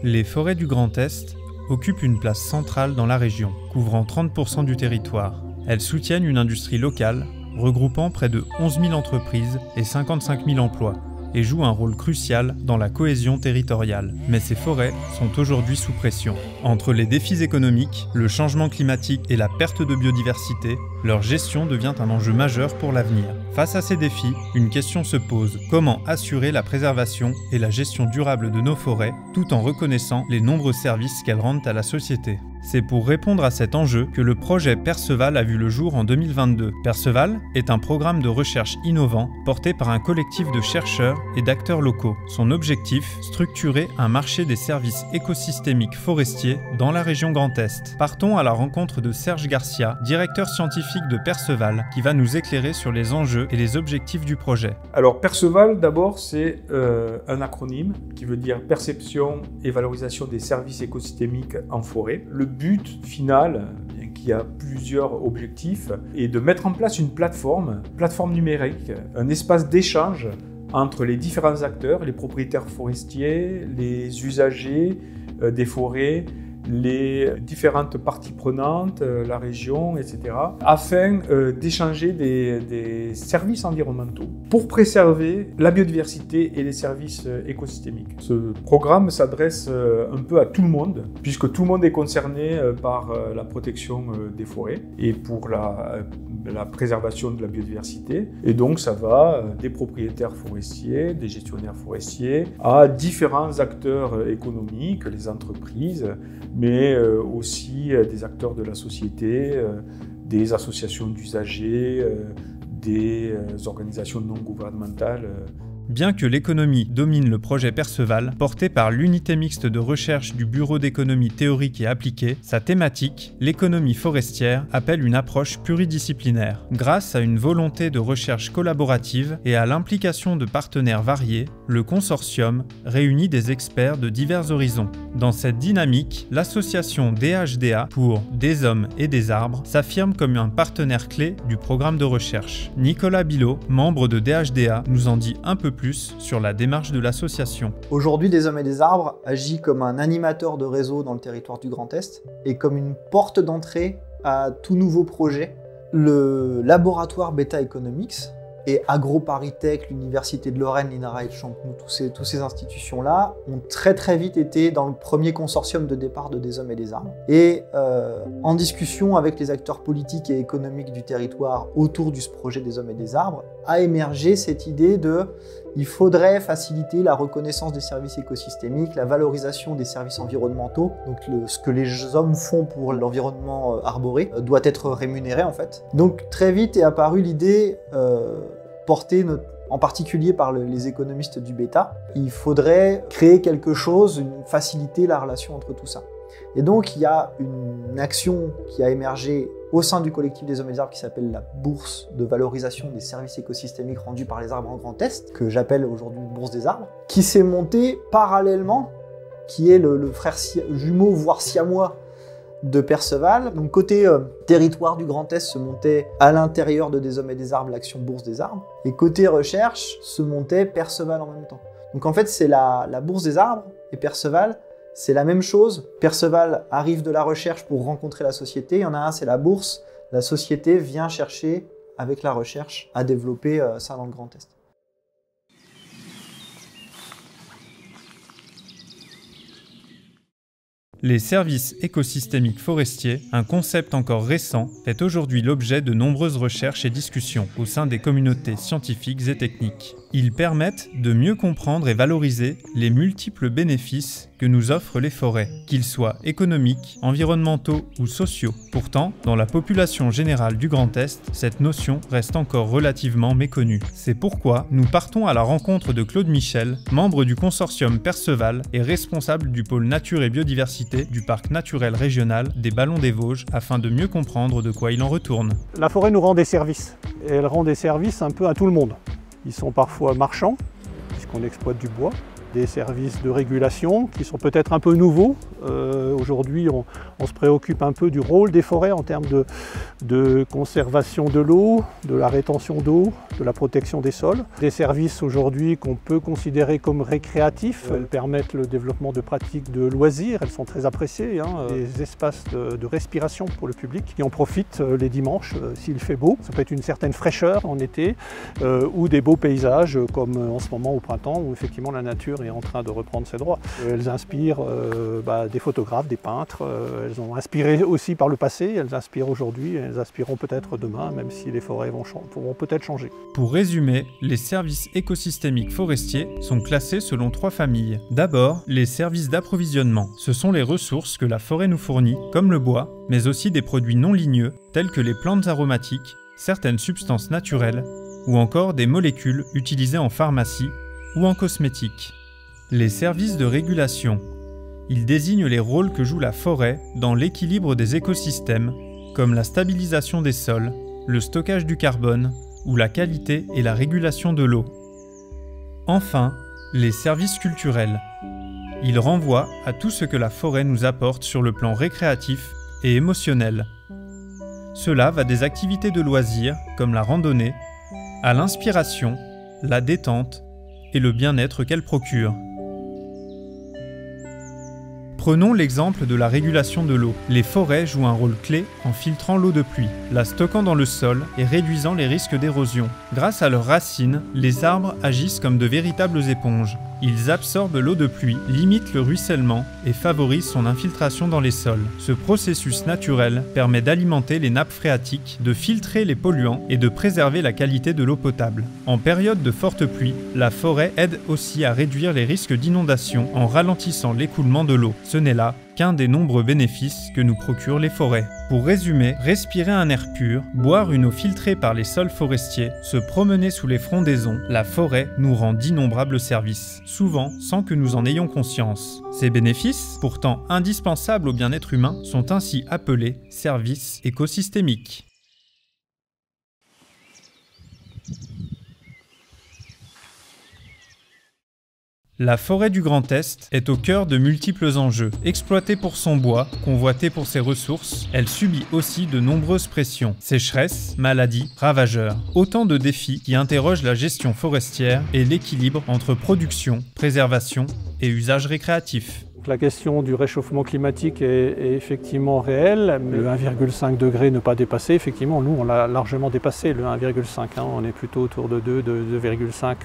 Les forêts du Grand Est occupent une place centrale dans la région, couvrant 30% du territoire. Elles soutiennent une industrie locale, regroupant près de 11 000 entreprises et 55 000 emplois, et jouent un rôle crucial dans la cohésion territoriale. Mais ces forêts sont aujourd'hui sous pression. Entre les défis économiques, le changement climatique et la perte de biodiversité, leur gestion devient un enjeu majeur pour l'avenir. Face à ces défis, une question se pose: comment assurer la préservation et la gestion durable de nos forêts, tout en reconnaissant les nombreux services qu'elles rendent à la société? C'est pour répondre à cet enjeu que le projet Perceval a vu le jour en 2022. Perceval est un programme de recherche innovant porté par un collectif de chercheurs et d'acteurs locaux. Son objectif, structurer un marché des services écosystémiques forestiers dans la région Grand Est. Partons à la rencontre de Serge Garcia, directeur scientifique de Perceval, qui va nous éclairer sur les enjeux et les objectifs du projet. Alors Perceval, d'abord, c'est un acronyme qui veut dire perception et valorisation des services écosystémiques en forêt. Le but final, bien qu'il y a plusieurs objectifs, est de mettre en place une plateforme numérique, un espace d'échange entre les différents acteurs, les propriétaires forestiers, les usagers des forêts, les différentes parties prenantes, la région, etc., afin d'échanger des services environnementaux pour préserver la biodiversité et les services écosystémiques. Ce programme s'adresse un peu à tout le monde, puisque tout le monde est concerné par la protection des forêts et pour la préservation de la biodiversité. Et donc ça va des propriétaires forestiers, des gestionnaires forestiers, à différents acteurs économiques, les entreprises, mais aussi des acteurs de la société, des associations d'usagers, des organisations non gouvernementales. Bien que l'économie domine le projet Perceval, porté par l'unité mixte de recherche du Bureau d'économie théorique et appliquée, sa thématique, l'économie forestière, appelle une approche pluridisciplinaire. Grâce à une volonté de recherche collaborative et à l'implication de partenaires variés, le consortium réunit des experts de divers horizons. Dans cette dynamique, l'association DHDA pour Des Hommes et des Arbres s'affirme comme un partenaire clé du programme de recherche. Nicolas Bilot, membre de DHDA, nous en dit un peu plus sur la démarche de l'association. Aujourd'hui, Des Hommes et des Arbres agit comme un animateur de réseau dans le territoire du Grand Est et comme une porte d'entrée à tout nouveau projet. Le laboratoire Beta Economics et AgroParisTech, l'Université de Lorraine, l'INRA et de Champenoux, toutes ces institutions-là ont très vite été dans le premier consortium de départ de Des Hommes et des Arbres. Et en discussion avec les acteurs politiques et économiques du territoire autour du projet Des Hommes et des Arbres, a émergé cette idée de il faudrait faciliter la reconnaissance des services écosystémiques, la valorisation des services environnementaux. Donc ce que les hommes font pour l'environnement arboré doit être rémunéré en fait. Donc très vite est apparue l'idée portée en particulier par les économistes du Beta. Il faudrait créer quelque chose, faciliter la relation entre tout ça. Et donc il y a une action qui a émergé au sein du collectif des Hommes et des Arbres qui s'appelle la Bourse de valorisation des services écosystémiques rendus par les arbres en Grand Est, que j'appelle aujourd'hui Bourse des arbres, qui s'est montée parallèlement, qui est le frère jumeau, voire siamois, de Perceval. Donc côté territoire du Grand Est se montait à l'intérieur de Des Hommes et des Arbres l'action Bourse des arbres, et côté recherche se montait Perceval en même temps. Donc en fait c'est la Bourse des arbres et Perceval, c'est la même chose. Perceval arrive de la recherche pour rencontrer la société. Il y en a un, c'est la bourse. La société vient chercher, avec la recherche, à développer ça dans le Grand Est. Les services écosystémiques forestiers, un concept encore récent, fait aujourd'hui l'objet de nombreuses recherches et discussions au sein des communautés scientifiques et techniques. Ils permettent de mieux comprendre et valoriser les multiples bénéfices que nous offrent les forêts, qu'ils soient économiques, environnementaux ou sociaux. Pourtant, dans la population générale du Grand Est, cette notion reste encore relativement méconnue. C'est pourquoi nous partons à la rencontre de Claude Michel, membre du consortium Perceval et responsable du pôle nature et biodiversité du parc naturel régional des Ballons des Vosges, afin de mieux comprendre de quoi il en retourne. La forêt nous rend des services, et elle rend des services un peu à tout le monde. Ils sont parfois marchands, puisqu'on exploite du bois, des services de régulation qui sont peut-être un peu nouveaux. Aujourd'hui, on se préoccupe un peu du rôle des forêts en termes de conservation de l'eau, de la rétention d'eau, de la protection des sols. Des services aujourd'hui qu'on peut considérer comme récréatifs. Elles permettent le développement de pratiques de loisirs. Elles sont très appréciées. Des espaces de respiration pour le public qui en profitent les dimanches s'il fait beau. Ça peut être une certaine fraîcheur en été ou des beaux paysages comme en ce moment au printemps où effectivement la nature est en train de reprendre ses droits. Elles inspirent des photographes, des peintres. Elles ont inspiré aussi par le passé, elles inspirent aujourd'hui, elles inspireront peut-être demain, même si les forêts pourront peut-être changer. Pour résumer, les services écosystémiques forestiers sont classés selon 3 familles. D'abord, les services d'approvisionnement. Ce sont les ressources que la forêt nous fournit, comme le bois, mais aussi des produits non ligneux, tels que les plantes aromatiques, certaines substances naturelles, ou encore des molécules utilisées en pharmacie ou en cosmétique. Les services de régulation. Ils désignent les rôles que joue la forêt dans l'équilibre des écosystèmes, comme la stabilisation des sols, le stockage du carbone ou la qualité et la régulation de l'eau. Enfin, les services culturels. Ils renvoient à tout ce que la forêt nous apporte sur le plan récréatif et émotionnel. Cela va des activités de loisirs, comme la randonnée, à l'inspiration, la détente et le bien-être qu'elle procure. Prenons l'exemple de la régulation de l'eau. Les forêts jouent un rôle clé en filtrant l'eau de pluie, la stockant dans le sol et réduisant les risques d'érosion. Grâce à leurs racines, les arbres agissent comme de véritables éponges. Ils absorbent l'eau de pluie, limitent le ruissellement et favorisent son infiltration dans les sols. Ce processus naturel permet d'alimenter les nappes phréatiques, de filtrer les polluants et de préserver la qualité de l'eau potable. En période de forte pluie, la forêt aide aussi à réduire les risques d'inondation en ralentissant l'écoulement de l'eau. Ce n'est là qu'un des nombreux bénéfices que nous procurent les forêts. Pour résumer, respirer un air pur, boire une eau filtrée par les sols forestiers, se promener sous les frondaisons, la forêt nous rend d'innombrables services, souvent sans que nous en ayons conscience. Ces bénéfices, pourtant indispensables au bien-être humain, sont ainsi appelés services écosystémiques. La forêt du Grand Est est au cœur de multiples enjeux. Exploitée pour son bois, convoitée pour ses ressources, elle subit aussi de nombreuses pressions. Sécheresse, maladies, ravageurs. Autant de défis qui interrogent la gestion forestière et l'équilibre entre production, préservation et usage récréatif. La question du réchauffement climatique est effectivement réelle. Le 1,5 degré ne pas dépasser, effectivement, nous on l'a largement dépassé, le 1,5. On est plutôt autour de 2,5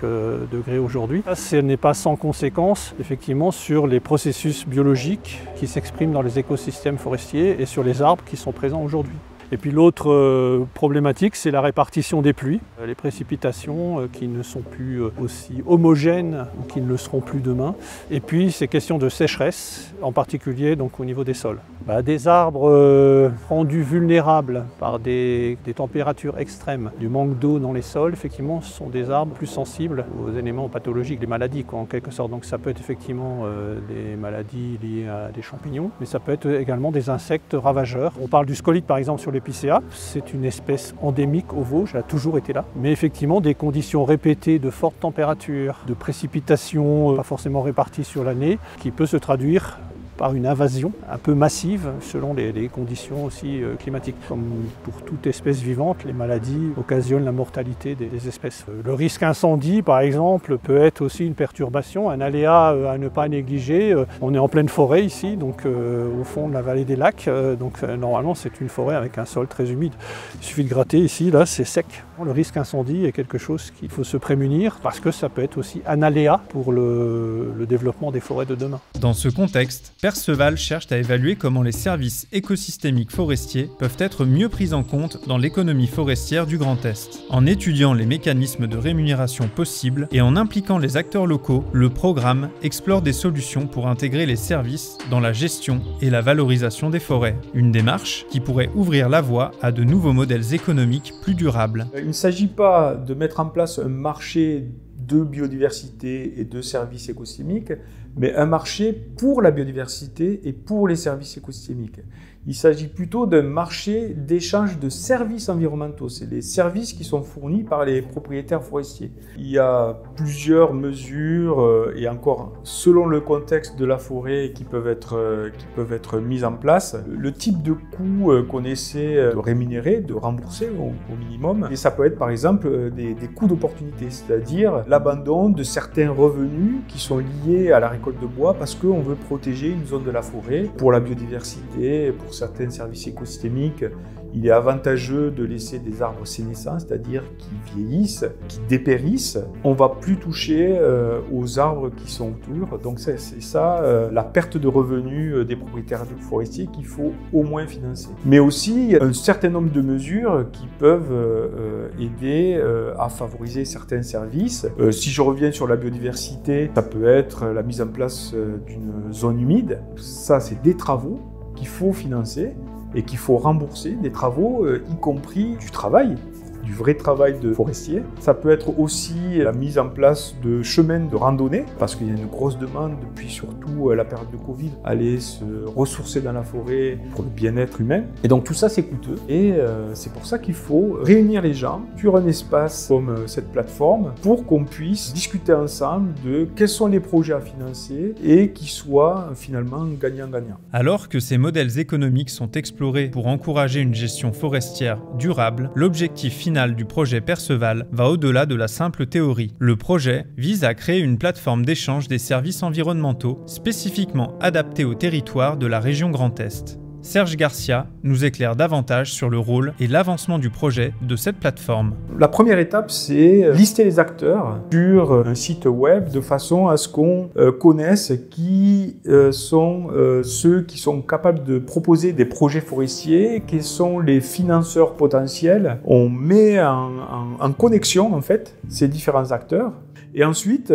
degrés aujourd'hui. Ce n'est pas sans conséquence, effectivement, sur les processus biologiques qui s'expriment dans les écosystèmes forestiers et sur les arbres qui sont présents aujourd'hui. Et puis l'autre problématique, c'est la répartition des pluies, les précipitations qui ne sont plus aussi homogènes ou qui ne le seront plus demain. Et puis ces questions de sécheresse, en particulier donc, au niveau des sols. Des arbres rendus vulnérables par des températures extrêmes, du manque d'eau dans les sols, effectivement, ce sont des arbres plus sensibles aux éléments pathologiques, les maladies en quelque sorte. Donc ça peut être effectivement des maladies liées à des champignons, mais ça peut être également des insectes ravageurs. On parle du scolyte par exemple sur l'épicéa, c'est une espèce endémique aux Vosges, elle a toujours été là. Mais effectivement, des conditions répétées de fortes températures, de précipitations pas forcément réparties sur l'année, qui peut se traduire par une invasion un peu massive selon les conditions aussi climatiques. Comme pour toute espèce vivante, les maladies occasionnent la mortalité des espèces. Le risque incendie, par exemple, peut être aussi une perturbation, un aléa à ne pas négliger. On est en pleine forêt ici, donc au fond de la vallée des lacs, donc normalement c'est une forêt avec un sol très humide. Il suffit de gratter ici, là c'est sec. Le risque incendie est quelque chose qu'il faut se prémunir parce que ça peut être aussi un aléa pour le développement des forêts de demain. Dans ce contexte, Perceval cherche à évaluer comment les services écosystémiques forestiers peuvent être mieux pris en compte dans l'économie forestière du Grand Est. En étudiant les mécanismes de rémunération possibles et en impliquant les acteurs locaux, le programme explore des solutions pour intégrer les services dans la gestion et la valorisation des forêts. Une démarche qui pourrait ouvrir la voie à de nouveaux modèles économiques plus durables. Il ne s'agit pas de mettre en place un marché de biodiversité et de services écosystémiques, mais un marché pour la biodiversité et pour les services écosystémiques. Il s'agit plutôt d'un marché d'échange de services environnementaux. C'est les services qui sont fournis par les propriétaires forestiers. Il y a plusieurs mesures et encore selon le contexte de la forêt qui peuvent être mises en place. Le type de coût qu'on essaie de rémunérer, de rembourser au minimum, et ça peut être par exemple des coûts d'opportunité, c'est-à-dire l'abandon de certains revenus qui sont liés à la récolte de bois parce qu'on veut protéger une zone de la forêt pour la biodiversité, pour certains services écosystémiques. Il est avantageux de laisser des arbres sénescents, c'est-à-dire qui vieillissent, qui dépérissent. On ne va plus toucher aux arbres qui sont autour. Donc c'est ça, la perte de revenus des propriétaires forestiers qu'il faut au moins financer. Mais aussi un certain nombre de mesures qui peuvent aider à favoriser certains services. Si je reviens sur la biodiversité, ça peut être la mise en place d'une zone humide. Ça, c'est des travaux qu'il faut financer et qu'il faut rembourser, des travaux, y compris du travail, du vrai travail de forestier. Ça peut être aussi la mise en place de chemins de randonnée, parce qu'il y a une grosse demande depuis surtout la période de Covid, aller se ressourcer dans la forêt pour le bien-être humain. Et donc tout ça c'est coûteux et c'est pour ça qu'il faut réunir les gens sur un espace comme cette plateforme pour qu'on puisse discuter ensemble de quels sont les projets à financer et qui soient finalement gagnant-gagnant. Alors que ces modèles économiques sont explorés pour encourager une gestion forestière durable, l'objectif final du projet Perceval va au-delà de la simple théorie. Le projet vise à créer une plateforme d'échange des services environnementaux spécifiquement adaptés au territoire de la région Grand Est. Serge Garcia nous éclaire davantage sur le rôle et l'avancement du projet de cette plateforme. La première étape, c'est lister les acteurs sur un site web de façon à ce qu'on connaisse qui sont ceux qui sont capables de proposer des projets forestiers, quels sont les financeurs potentiels. On met en connexion en fait ces différents acteurs et ensuite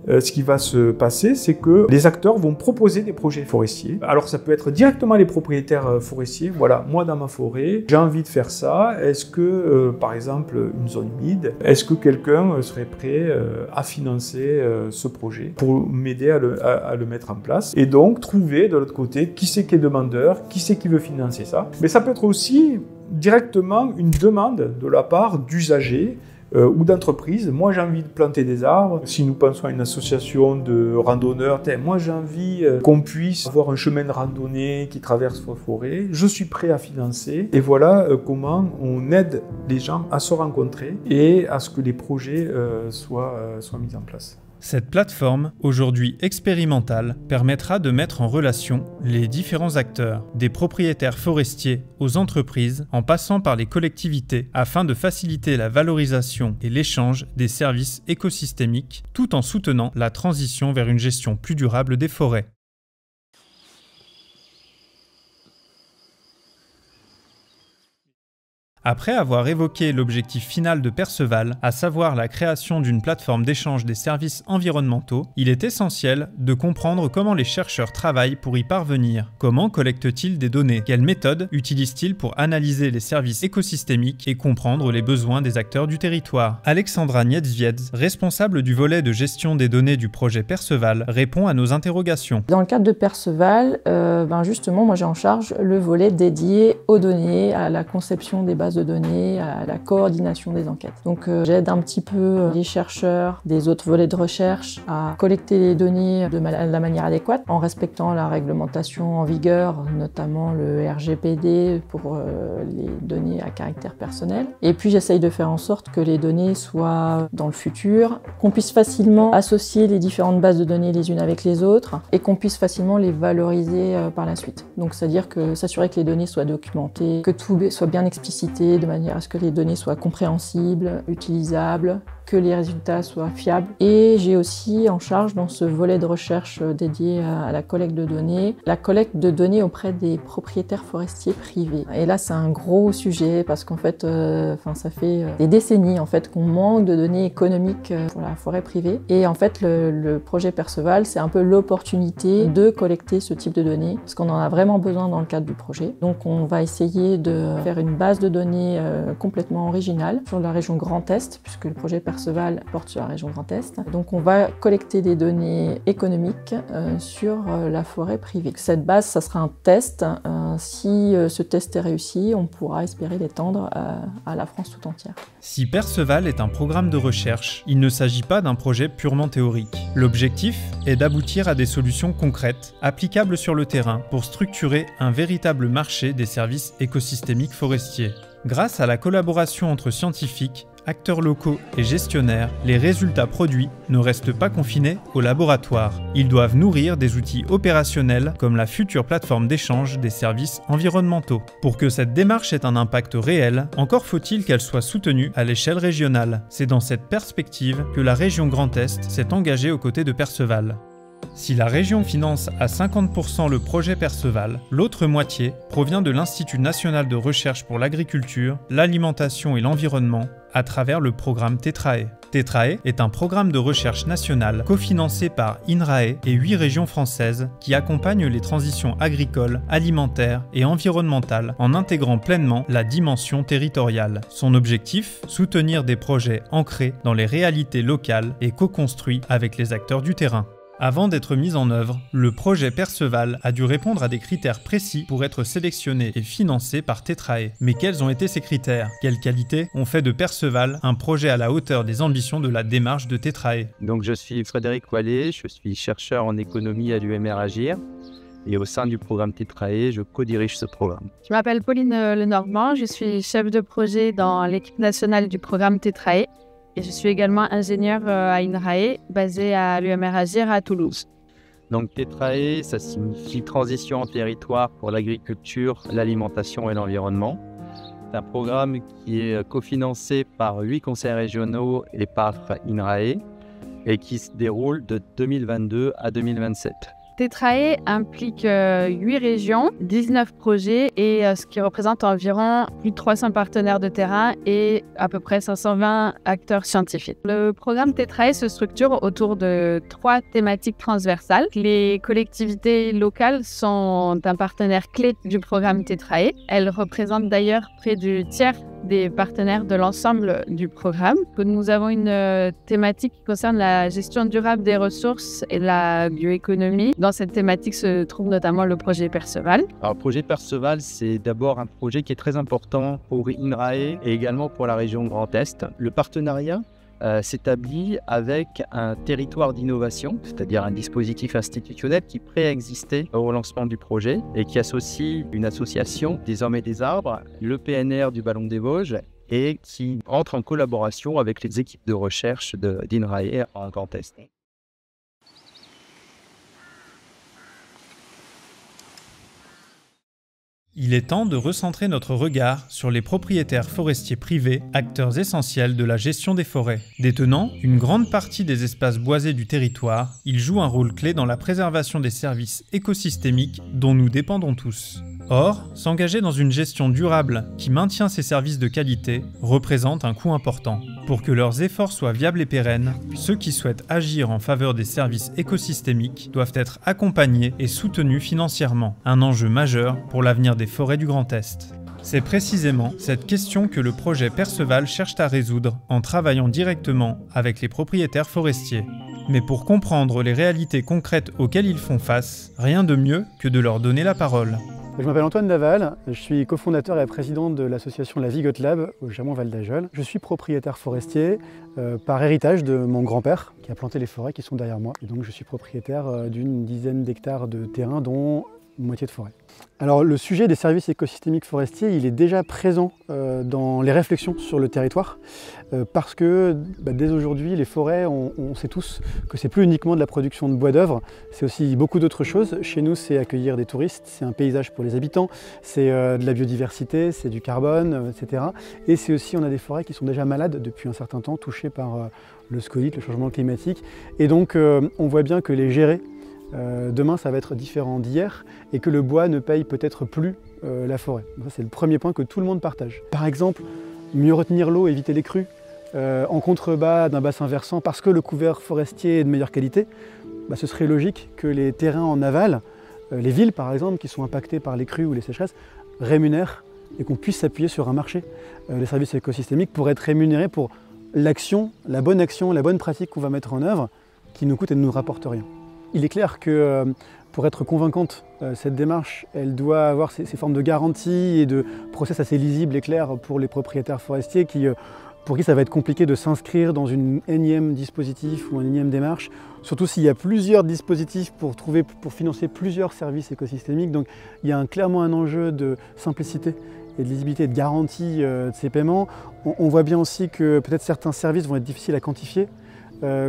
ce qui va se passer, c'est que les acteurs vont proposer des projets forestiers. Alors ça peut être directement les propriétaires forestiers. Voilà, moi dans ma forêt, j'ai envie de faire ça. Est-ce que, par exemple, une zone humide, est-ce que quelqu'un serait prêt à financer ce projet pour m'aider à le mettre en place? Et donc trouver de l'autre côté qui c'est qui est demandeur, qui c'est qui veut financer ça. Mais ça peut être aussi directement une demande de la part d'usagers ou d'entreprise. Moi j'ai envie de planter des arbres. Si nous pensons à une association de randonneurs, moi j'ai envie qu'on puisse avoir un chemin de randonnée qui traverse votre forêt, je suis prêt à financer. Et voilà comment on aide les gens à se rencontrer et à ce que les projets soient mis en place. Cette plateforme, aujourd'hui expérimentale, permettra de mettre en relation les différents acteurs, des propriétaires forestiers aux entreprises, en passant par les collectivités, afin de faciliter la valorisation et l'échange des services écosystémiques, tout en soutenant la transition vers une gestion plus durable des forêts. Après avoir évoqué l'objectif final de Perceval, à savoir la création d'une plateforme d'échange des services environnementaux, il est essentiel de comprendre comment les chercheurs travaillent pour y parvenir. Comment collectent-ils des données? Quelles méthodes utilisent-ils pour analyser les services écosystémiques et comprendre les besoins des acteurs du territoire? Alexandra Niedzwiedz, responsable du volet de gestion des données du projet Perceval, répond à nos interrogations. Dans le cadre de Perceval, justement, moi j'ai en charge le volet dédié aux données, à la conception des bases de données, à la coordination des enquêtes. Donc j'aide un petit peu les chercheurs des autres volets de recherche à collecter les données de la manière adéquate en respectant la réglementation en vigueur, notamment le RGPD pour les données à caractère personnel. Et puis j'essaye de faire en sorte que les données soient dans le futur, qu'on puisse facilement associer les différentes bases de données les unes avec les autres et qu'on puisse facilement les valoriser par la suite. Donc c'est-à-dire que s'assurer que les données soient documentées, que tout soit bien explicité, de manière à ce que les données soient compréhensibles, utilisables, que les résultats soient fiables. Et j'ai aussi en charge dans ce volet de recherche dédié à la collecte de données auprès des propriétaires forestiers privés. Et là c'est un gros sujet parce qu'en fait ça fait des décennies en fait qu'on manque de données économiques pour la forêt privée. Et en fait le projet Perceval c'est un peu l'opportunité de collecter ce type de données parce qu'on en a vraiment besoin dans le cadre du projet. Donc on va essayer de faire une base de données complètement originale sur la région Grand Est puisque le projet Perceval Perceval porte sur la région Grand Est. Donc on va collecter des données économiques sur la forêt privée. Cette base, ça sera un test. Si ce test est réussi, on pourra espérer l'étendre à la France tout entière. Si Perceval est un programme de recherche, il ne s'agit pas d'un projet purement théorique. L'objectif est d'aboutir à des solutions concrètes, applicables sur le terrain, pour structurer un véritable marché des services écosystémiques forestiers. Grâce à la collaboration entre scientifiques, acteurs locaux et gestionnaires, les résultats produits ne restent pas confinés au laboratoire. Ils doivent nourrir des outils opérationnels comme la future plateforme d'échange des services environnementaux. Pour que cette démarche ait un impact réel, encore faut-il qu'elle soit soutenue à l'échelle régionale. C'est dans cette perspective que la région Grand Est s'est engagée aux côtés de Perceval. Si la région finance à 50% le projet Perceval, l'autre moitié provient de l'Institut national de recherche pour l'agriculture, l'alimentation et l'environnement à travers le programme TETRAE. TETRAE est un programme de recherche national cofinancé par INRAE et 8 régions françaises qui accompagnent les transitions agricoles, alimentaires et environnementales en intégrant pleinement la dimension territoriale. Son objectif, soutenir des projets ancrés dans les réalités locales et co-construits avec les acteurs du terrain. Avant d'être mis en œuvre, le projet Perceval a dû répondre à des critères précis pour être sélectionné et financé par TETRAE. Mais quels ont été ces critères? Quelles qualités ont fait de Perceval un projet à la hauteur des ambitions de la démarche de TETRAE? Donc je suis Frédéric Wallet, je suis chercheur en économie à l'UMR Agir. Et au sein du programme TETRAE, je co-dirige ce programme. Je m'appelle Pauline Lenormand, je suis chef de projet dans l'équipe nationale du programme TETRAE. Et je suis également ingénieure à INRAE, basée à l'UMR Agir à Toulouse. Donc TETRAE, ça signifie Transition en territoire pour l'agriculture, l'alimentation et l'environnement. C'est un programme qui est cofinancé par 8 conseils régionaux et par INRAE et qui se déroule de 2022 à 2027. TETRAE implique 8 régions, 19 projets et ce qui représente environ plus de 300 partenaires de terrain et à peu près 520 acteurs scientifiques. Le programme TETRAE se structure autour de 3 thématiques transversales. Les collectivités locales sont un partenaire clé du programme TETRAE. Elles représentent d'ailleurs près du tiers des partenaires de l'ensemble du programme. Nous avons une thématique qui concerne la gestion durable des ressources et la bioéconomie. Dans cette thématique se trouve notamment le projet Perceval. Alors, le projet Perceval, c'est d'abord un projet qui est très important pour INRAE et également pour la région Grand Est. Le partenariat s'établit avec un territoire d'innovation, c'est-à-dire un dispositif institutionnel qui préexistait au lancement du projet et qui associe une association des Hommes et des Arbres, le PNR du Ballon des Vosges et qui entre en collaboration avec les équipes de recherche d'INRAE en Grand Est. Il est temps de recentrer notre regard sur les propriétaires forestiers privés, acteurs essentiels de la gestion des forêts. Détenant une grande partie des espaces boisés du territoire, ils jouent un rôle clé dans la préservation des services écosystémiques dont nous dépendons tous. Or, s'engager dans une gestion durable qui maintient ces services de qualité représente un coût important. Pour que leurs efforts soient viables et pérennes, ceux qui souhaitent agir en faveur des services écosystémiques doivent être accompagnés et soutenus financièrement, un enjeu majeur pour l'avenir des forêts du Grand Est. C'est précisément cette question que le projet Perceval cherche à résoudre en travaillant directement avec les propriétaires forestiers. Mais pour comprendre les réalités concrètes auxquelles ils font face, rien de mieux que de leur donner la parole. Je m'appelle Antoine Daval, je suis cofondateur et président de l'association La Vigotte Lab au Jamont-Val d'Ajol. Je suis propriétaire forestier par héritage de mon grand-père qui a planté les forêts qui sont derrière moi. Et donc je suis propriétaire d'une dizaine d'hectares de terrain dont moitié de forêt. Alors le sujet des services écosystémiques forestiers, il est déjà présent dans les réflexions sur le territoire parce que dès aujourd'hui, les forêts, on sait tous que c'est plus uniquement de la production de bois d'œuvre, c'est aussi beaucoup d'autres choses. Chez nous, c'est accueillir des touristes, c'est un paysage pour les habitants, c'est de la biodiversité, c'est du carbone, etc. Et c'est aussi, on a des forêts qui sont déjà malades depuis un certain temps, touchées par le scolyte, le changement climatique. Et donc, on voit bien que les gérer, demain, ça va être différent d'hier et que le bois ne paye peut-être plus la forêt. Ça, c'est le premier point que tout le monde partage. Par exemple, mieux retenir l'eau, éviter les crues en contrebas d'un bassin versant parce que le couvert forestier est de meilleure qualité. Ce serait logique que les terrains en aval, les villes par exemple, qui sont impactées par les crues ou les sécheresses, rémunèrent et qu'on puisse s'appuyer sur un marché. Les services écosystémiques pourraient être rémunérés pour l'action, la bonne pratique qu'on va mettre en œuvre qui nous coûte et ne nous rapporte rien. Il est clair que pour être convaincante, cette démarche, elle doit avoir ces formes de garanties et de process assez lisibles et clairs pour les propriétaires forestiers pour qui ça va être compliqué de s'inscrire dans une énième dispositif ou une énième démarche, surtout s'il y a plusieurs dispositifs pour financer plusieurs services écosystémiques. Donc il y a clairement un enjeu de simplicité et de lisibilité et de garantie de ces paiements. On voit bien aussi que peut-être certains services vont être difficiles à quantifier.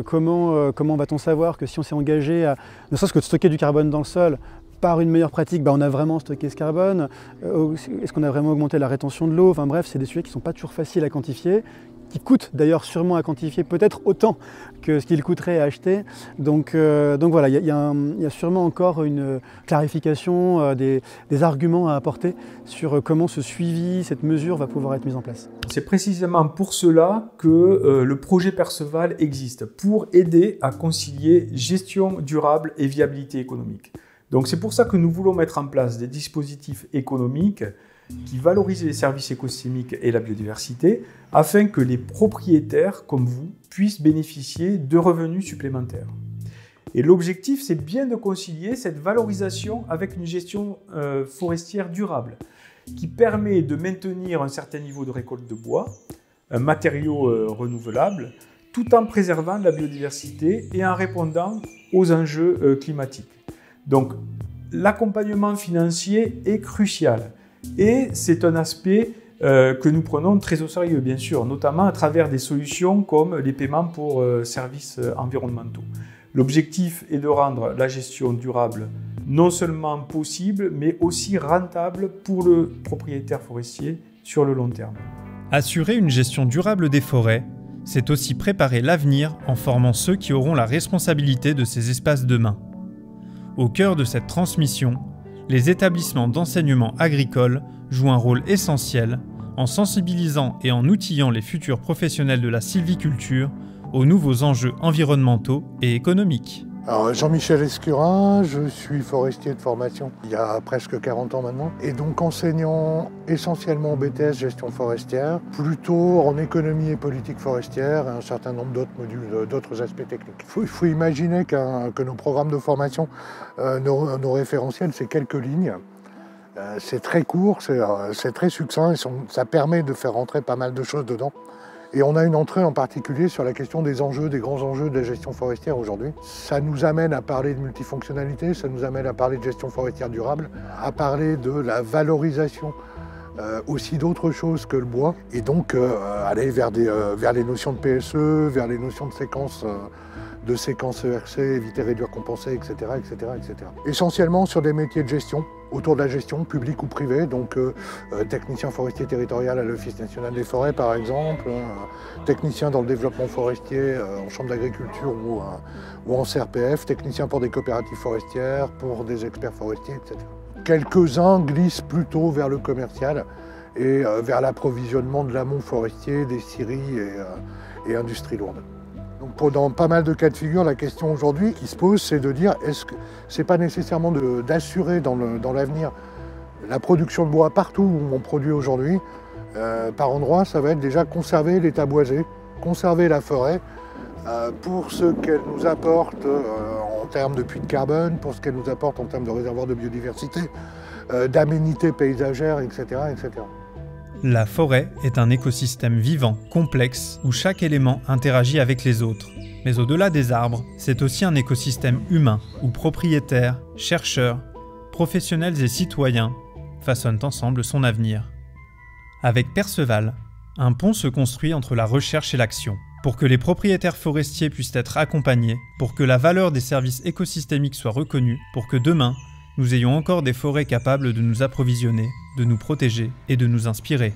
Comment va-t-on savoir que si on s'est engagé à ne serait-ce que de stocker du carbone dans le sol, par une meilleure pratique, on a vraiment stocké ce carbone? Est-ce qu'on a vraiment augmenté la rétention de l'eau? Enfin bref, c'est des sujets qui ne sont pas toujours faciles à quantifier, qui coûtent d'ailleurs sûrement à quantifier, peut-être autant que ce qu'il coûterait à acheter. Donc voilà, il y a sûrement encore une clarification des arguments à apporter sur comment ce suivi, cette mesure va pouvoir être mise en place. C'est précisément pour cela que le projet Perceval existe, pour aider à concilier gestion durable et viabilité économique. Donc c'est pour ça que nous voulons mettre en place des dispositifs économiques qui valorisent les services écosystémiques et la biodiversité, afin que les propriétaires, comme vous, puissent bénéficier de revenus supplémentaires. Et l'objectif, c'est bien de concilier cette valorisation avec une gestion forestière durable, qui permet de maintenir un certain niveau de récolte de bois, un matériau renouvelable, tout en préservant la biodiversité et en répondant aux enjeux climatiques. Donc, l'accompagnement financier est crucial et c'est un aspect que nous prenons très au sérieux, bien sûr, notamment à travers des solutions comme les paiements pour services environnementaux. L'objectif est de rendre la gestion durable non seulement possible, mais aussi rentable pour le propriétaire forestier sur le long terme. Assurer une gestion durable des forêts, c'est aussi préparer l'avenir en formant ceux qui auront la responsabilité de ces espaces demain. Au cœur de cette transmission, les établissements d'enseignement agricole jouent un rôle essentiel en sensibilisant et en outillant les futurs professionnels de la sylviculture aux nouveaux enjeux environnementaux et économiques. Alors, Jean-Michel Escurin, je suis forestier de formation il y a presque 40 ans maintenant, et donc enseignant essentiellement en BTS gestion forestière, plutôt en économie et politique forestière et un certain nombre d'autres modules, d'autres aspects techniques. Il faut imaginer que nos programmes de formation, nos référentiels, c'est quelques lignes. C'est très court, c'est très succinct, et ça permet de faire rentrer pas mal de choses dedans. Et on a une entrée en particulier sur la question des enjeux, des grands enjeux de la gestion forestière aujourd'hui. Ça nous amène à parler de multifonctionnalité, ça nous amène à parler de gestion forestière durable, à parler de la valorisation aussi d'autres choses que le bois, et donc aller vers les notions de PSE, vers les notions de séquences ERC, éviter, réduire, compenser, etc., etc., etc. Essentiellement sur des métiers de gestion, autour de la gestion, publique ou privée, donc technicien forestier territorial à l'Office national des forêts par exemple, technicien dans le développement forestier en chambre d'agriculture ou en CRPF, technicien pour des coopératives forestières, pour des experts forestiers, etc. Quelques-uns glissent plutôt vers le commercial et vers l'approvisionnement de l'amont forestier, des scieries et industries lourdes. Donc dans pas mal de cas de figure, la question aujourd'hui qui se pose, c'est de dire est-ce que c'est pas nécessairement d'assurer dans l'avenir la production de bois partout où on produit aujourd'hui. Par endroit, ça va être déjà conserver l'état boisé, conserver la forêt pour ce qu'elle nous apporte en termes de puits de carbone, pour ce qu'elle nous apporte en termes de réservoirs de biodiversité, d'aménités paysagères, etc., etc. La forêt est un écosystème vivant, complexe, où chaque élément interagit avec les autres. Mais au-delà des arbres, c'est aussi un écosystème humain, où propriétaires, chercheurs, professionnels et citoyens façonnent ensemble son avenir. Avec Perceval, un pont se construit entre la recherche et l'action, pour que les propriétaires forestiers puissent être accompagnés, pour que la valeur des services écosystémiques soit reconnue, pour que demain, nous ayons encore des forêts capables de nous approvisionner, de nous protéger et de nous inspirer.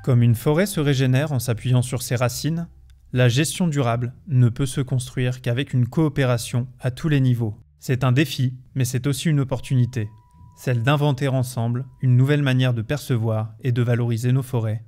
Comme une forêt se régénère en s'appuyant sur ses racines, la gestion durable ne peut se construire qu'avec une coopération à tous les niveaux. C'est un défi, mais c'est aussi une opportunité, celle d'inventer ensemble une nouvelle manière de percevoir et de valoriser nos forêts.